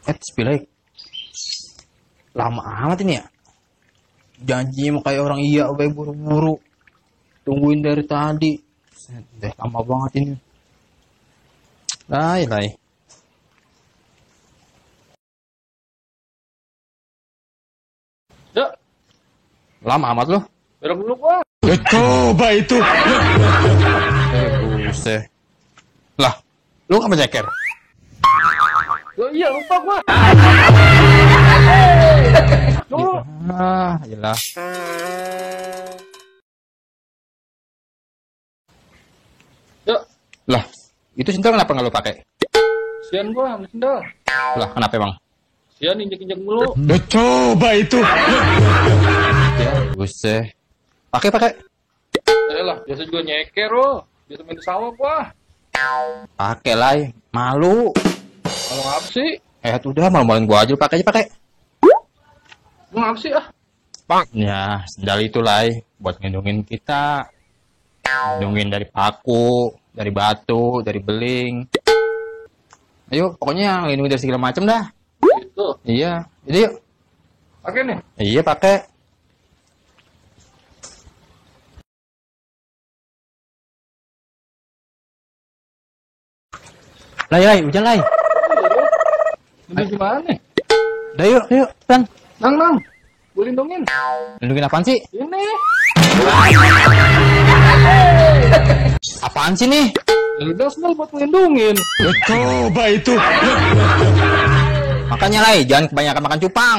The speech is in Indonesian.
Pilih. Lama amat ini ya. Janji mau kayak orang iya, baik buru-buru. Tungguin dari tadi. Deh, lama banget ini. Lai. Ya, Lama amat loh. belok dulu gua. Ya coba itu. Buset. Lah, lu nggak menceker? Oh iya, lupa gua. Dulu. Jelas. Ya, Lah, itu sendal kenapa nggak lu pakai? sian gua ambil sendal. Lah, kenapa emang? Sian injek-injek mulu. Ya coba itu. Ya, buset. Pakai. Lah, biasa juga nyeker loh. Biasa main di sawah gua. Pakai lah, malu. Kalau ngapa sih? Udah malu-maluin gua aja, pakai. Lu ngapa sih ah? Ya, sendal itu lah, buat ngelindungin kita. Ngelindungin dari paku, dari batu, dari beling. Ayo, pokoknya ngelindungin dari segala macam dah. Gitu. Iya, jadi yuk. Pakai nih. Iya, pakai. Lai, hujan lai. Ini gimana nih? Udah yuk, Tan. Nang. Gua lindungin. Lindungin apaan sih? Ini. Apaan sih nih? Ya udah sendal buat ngelindungin. Ya coba itu. Makanya lai, jangan kebanyakan makan cupang.